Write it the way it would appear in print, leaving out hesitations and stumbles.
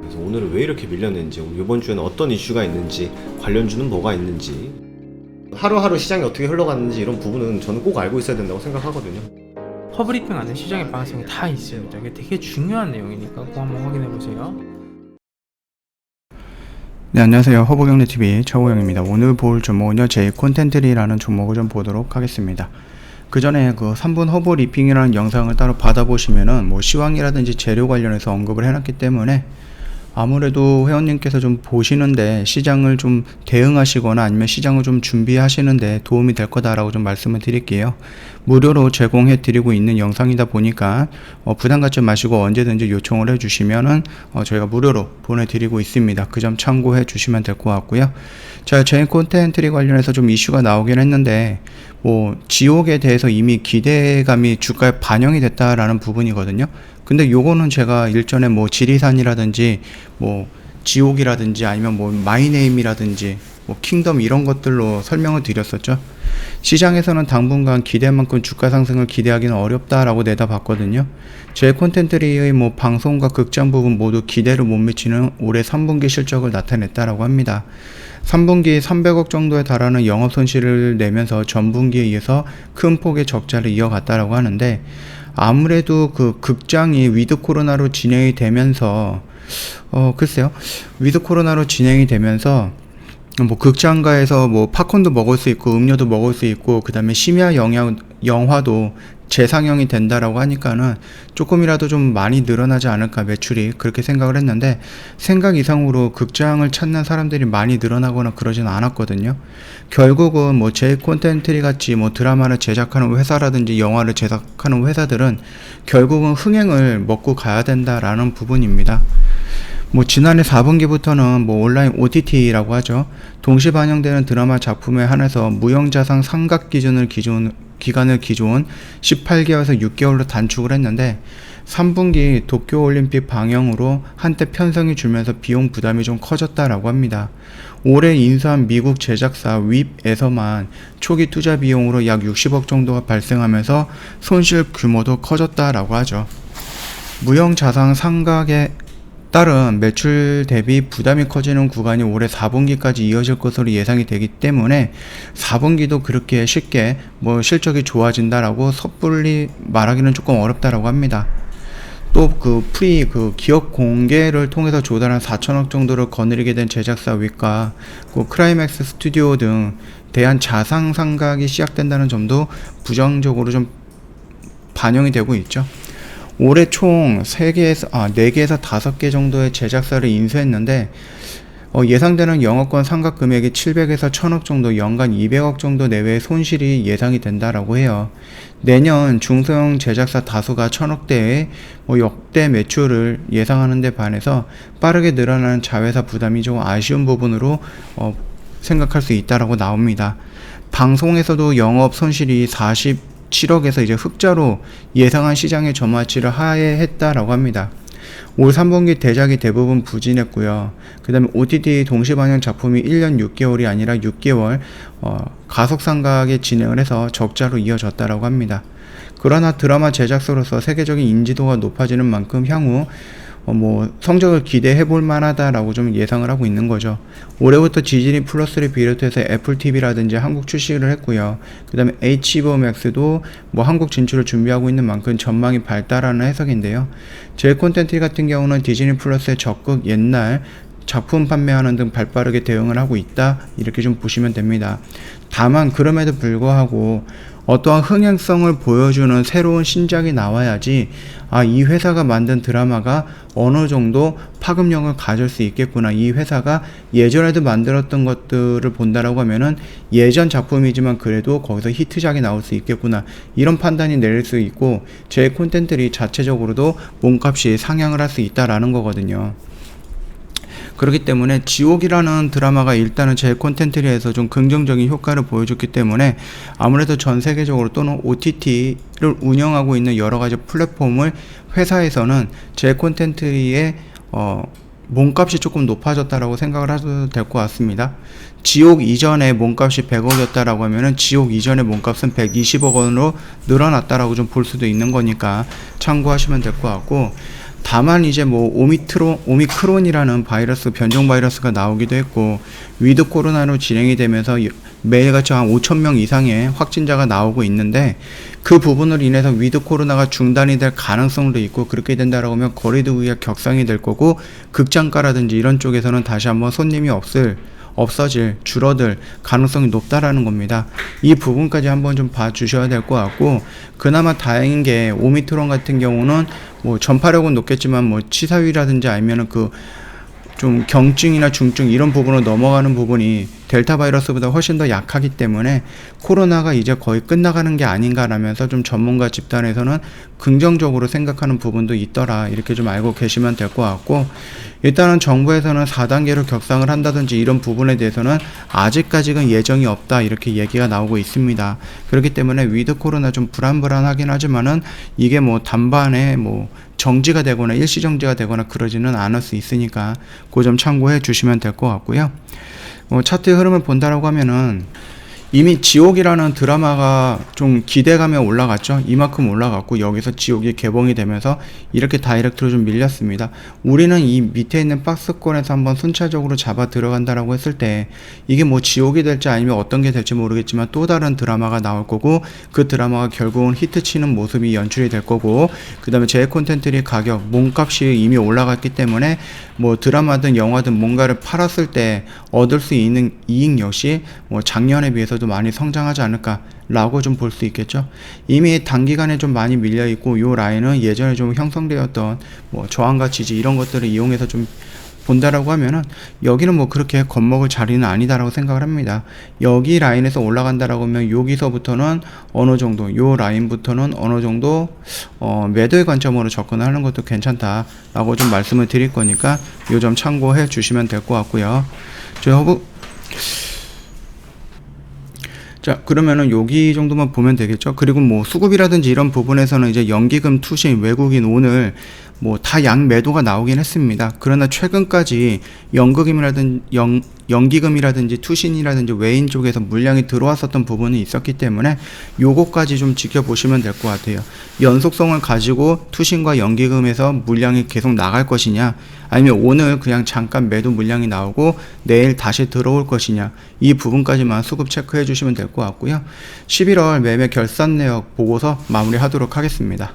그래서 오늘은 왜 이렇게 밀렸는지, 이번 주에는 어떤 이슈가 있는지, 관련주는 뭐가 있는지, 하루하루 시장이 어떻게 흘러갔는지 이런 부분은 저는 꼭 알고 있어야 된다고 생각하거든요. 허브리핑 안에 시장의 방향성이 다 있습니다. 이게 되게 중요한 내용이니까 꼭 한번 확인해 보세요. 네, 안녕하세요. 허브경제TV 최호영입니다. 오늘 볼 종목은요, J콘텐트리라는 종목을 좀 보도록 하겠습니다. 그 전에 그 3분 허브 리핑이라는 영상을 따로 받아보시면은 뭐 시황이라든지 재료 관련해서 언급을 해놨기 때문에 아무래도 회원님께서 좀 보시는데 시장을 좀 대응하시거나 아니면 시장을 좀 준비하시는데 도움이 될 거다라고 좀 말씀을 드릴게요. 무료로 제공해 드리고 있는 영상이다 보니까 부담 갖지 마시고 언제든지 요청을 해 주시면은 저희가 무료로 보내드리고 있습니다. 그 점 참고해 주시면 될 것 같고요. 자, J콘텐트리 관련해서 좀 이슈가 나오긴 했는데 뭐 지옥에 대해서 이미 기대감이 주가에 반영이 됐다라는 부분이거든요. 근데 요거는 제가 일전에 뭐 지리산이라든지 뭐 지옥이라든지 아니면 뭐 마이네임이라든지 뭐 킹덤 이런 것들로 설명을 드렸었죠. 시장에서는 당분간 기대만큼 주가 상승을 기대하기는 어렵다라고 내다봤거든요. 제 콘텐츠의 뭐 방송과 극장 부분 모두 기대를 못 미치는 올해 3분기 실적을 나타냈다라고 합니다. 3분기 300억 정도에 달하는 영업 손실을 내면서 전분기에 이어서 큰 폭의 적자를 이어갔다라고 하는데, 아무래도 그 극장이 위드 코로나로 진행이 되면서 글쎄요, 위드 코로나로 진행이 되면서 뭐 극장가에서 뭐 팝콘도 먹을 수 있고 음료도 먹을 수 있고 그 다음에 심야 영화도 재상영이 된다라고 하니까는 조금이라도 좀 많이 늘어나지 않을까 매출이, 그렇게 생각을 했는데 생각 이상으로 극장을 찾는 사람들이 많이 늘어나거나 그러진 않았거든요. 결국은 뭐 J콘텐트리 같이 뭐 드라마를 제작하는 회사라든지 영화를 제작하는 회사들은 결국은 흥행을 먹고 가야 된다라는 부분입니다. 뭐 지난해 4분기부터는 뭐 온라인 OTT라고 하죠. 동시 반영되는 드라마 작품에 한해서 무형자산 상각 기간을 기존 18개월에서 6개월로 단축을 했는데 3분기 도쿄올림픽 방영으로 한때 편성이 줄면서 비용 부담이 좀 커졌다라고 합니다. 올해 인수한 미국 제작사 윕에서만 초기 투자 비용으로 약 60억 정도가 발생하면서 손실 규모도 커졌다라고 하죠. 무형자산 상각에 따른 매출 대비 부담이 커지는 구간이 올해 4분기까지 이어질 것으로 예상이 되기 때문에 4분기도 그렇게 쉽게 뭐 실적이 좋아진다라고 섣불리 말하기는 조금 어렵다라고 합니다. 또 그 기업 공개를 통해서 조달한 4천억 정도를 거느리게 된 제작사 윗과 그 크라이맥스 스튜디오 등 대한 자산 상각이 시작된다는 점도 부정적으로 좀 반영이 되고 있죠. 올해 총 4개에서 5개 정도의 제작사를 인수했는데 예상되는 영업권 상각 금액이 700에서 1000억 정도, 연간 200억 정도 내외의 손실이 예상이 된다라고 해요. 내년 중소형 제작사 다수가 1000억대의 역대 매출을 예상하는 데 반해서 빠르게 늘어나는 자회사 부담이 좀 아쉬운 부분으로 생각할 수 있다라고 나옵니다. 방송에서도 영업 손실이 47억에서 이제 흑자로 예상한 시장의 전망치를 하회했다라고 합니다. 올 3분기 대작이 대부분 부진했고요. 그 다음에 OTT 동시반영 작품이 1년 6개월이 아니라 6개월 가속상각에 진행을 해서 적자로 이어졌다라고 합니다. 그러나 드라마 제작사로서 세계적인 인지도가 높아지는 만큼 향후 뭐 성적을 기대해 볼 만하다라고 좀 예상을 하고 있는 거죠. 올해부터 디즈니 플러스를 비롯해서 애플 TV라든지 한국 출시를 했고요. 그 다음에 HBO Max도 뭐 한국 진출을 준비하고 있는 만큼 전망이 밝다라는 해석인데요. J콘텐트 같은 경우는 디즈니 플러스에 적극 옛날 작품 판매하는 등 발빠르게 대응을 하고 있다, 이렇게 좀 보시면 됩니다. 다만 그럼에도 불구하고 어떠한 흥행성을 보여주는 새로운 신작이 나와야지 이 회사가 만든 드라마가 어느 정도 파급력을 가질 수 있겠구나, 이 회사가 예전에도 만들었던 것들을 본다라고 하면은 예전 작품이지만 그래도 거기서 히트작이 나올 수 있겠구나, 이런 판단이 내릴 수 있고 제 콘텐츠들이 자체적으로도 몸값이 상향을 할 수 있다라는 거거든요. 그렇기 때문에 지옥이라는 드라마가 일단은 제 콘텐츠에서 좀 긍정적인 효과를 보여줬기 때문에 아무래도 전 세계적으로 또는 OTT를 운영하고 있는 여러 가지 플랫폼을 회사에서는 제 콘텐츠의 몸값이 조금 높아졌다라고 생각을 하셔도 될 것 같습니다. 지옥 이전에 몸값이 100억이었다라고 하면은 지옥 이전의 몸값은 120억 원으로 늘어났다라고 좀 볼 수도 있는 거니까 참고하시면 될 것 같고, 다만 이제 뭐 오미크론이라는 바이러스 변종 바이러스가 나오기도 했고 위드 코로나로 진행이 되면서 매일같이 한 5,000명 이상의 확진자가 나오고 있는데 그 부분으로 인해서 위드 코로나가 중단이 될 가능성도 있고 그렇게 된다라고 하면 거리두기가 격상이 될 거고 극장가라든지 이런 쪽에서는 다시 한번 손님이 없어질, 줄어들 가능성이 높다라는 겁니다. 이 부분까지 한번 좀 봐주셔야 될 것 같고 그나마 다행인 게 오미크론 같은 경우는 뭐 전파력은 높겠지만 뭐 치사율이라든지 아니면은 그 좀 경증이나 중증 이런 부분으로 넘어가는 부분이 델타 바이러스보다 훨씬 더 약하기 때문에 코로나가 이제 거의 끝나가는 게 아닌가라면서 좀 전문가 집단에서는 긍정적으로 생각하는 부분도 있더라 이렇게 좀 알고 계시면 될 것 같고 일단은 정부에서는 4단계로 격상을 한다든지 이런 부분에 대해서는 아직까지는 예정이 없다 이렇게 얘기가 나오고 있습니다. 그렇기 때문에 위드 코로나 좀 불안하긴 하지만은 이게 뭐 단반에 뭐 정지가 되거나 일시 정지가 되거나 그러지는 않을 수 있으니까 그 점 참고해 주시면 될 것 같고요. 차트의 흐름을 본다라고 하면은 이미 지옥이라는 드라마가 좀 기대감에 올라갔죠. 이만큼 올라갔고 여기서 지옥이 개봉이 되면서 이렇게 다이렉트로 좀 밀렸습니다. 우리는 이 밑에 있는 박스권에서 한번 순차적으로 잡아 들어간다라고 했을 때 이게 뭐 지옥이 될지 아니면 어떤 게 될지 모르겠지만 또 다른 드라마가 나올 거고 그 드라마가 결국은 히트치는 모습이 연출이 될 거고 그 다음에 제 콘텐츠의 가격, 몸값이 이미 올라갔기 때문에 뭐 드라마든 영화든 뭔가를 팔았을 때 얻을 수 있는 이익 역시 뭐 작년에 비해서도 많이 성장하지 않을까라고 좀 볼 수 있겠죠. 이미 단기간에 좀 많이 밀려 있고 요 라인은 예전에 좀 형성되었던 뭐 저항과 지지 이런 것들을 이용해서 좀 본다라고 하면은 여기는 뭐 그렇게 겁먹을 자리는 아니다라고 생각을 합니다. 여기 라인에서 올라간다라고 하면 여기서부터는 어느 정도 요 라인부터는 어느 정도 매도의 관점으로 접근하는 것도 괜찮다라고 좀 말씀을 드릴 거니까 요 점 참고해 주시면 될 것 같고요. 자, 그러면은 여기 정도만 보면 되겠죠. 그리고 뭐 수급이라든지 이런 부분에서는 이제 연기금 투신 외국인 오늘 뭐 다 양 매도가 나오긴 했습니다. 그러나 최근까지 연기금이라든지 투신이라든지 외인 쪽에서 물량이 들어왔었던 부분이 있었기 때문에 요거까지 좀 지켜보시면 될 것 같아요. 연속성을 가지고 투신과 연기금에서 물량이 계속 나갈 것이냐 아니면 오늘 그냥 잠깐 매도 물량이 나오고 내일 다시 들어올 것이냐 이 부분까지만 수급 체크해 주시면 될 것 같고요. 11월 매매 결산 내역 보고서 마무리하도록 하겠습니다.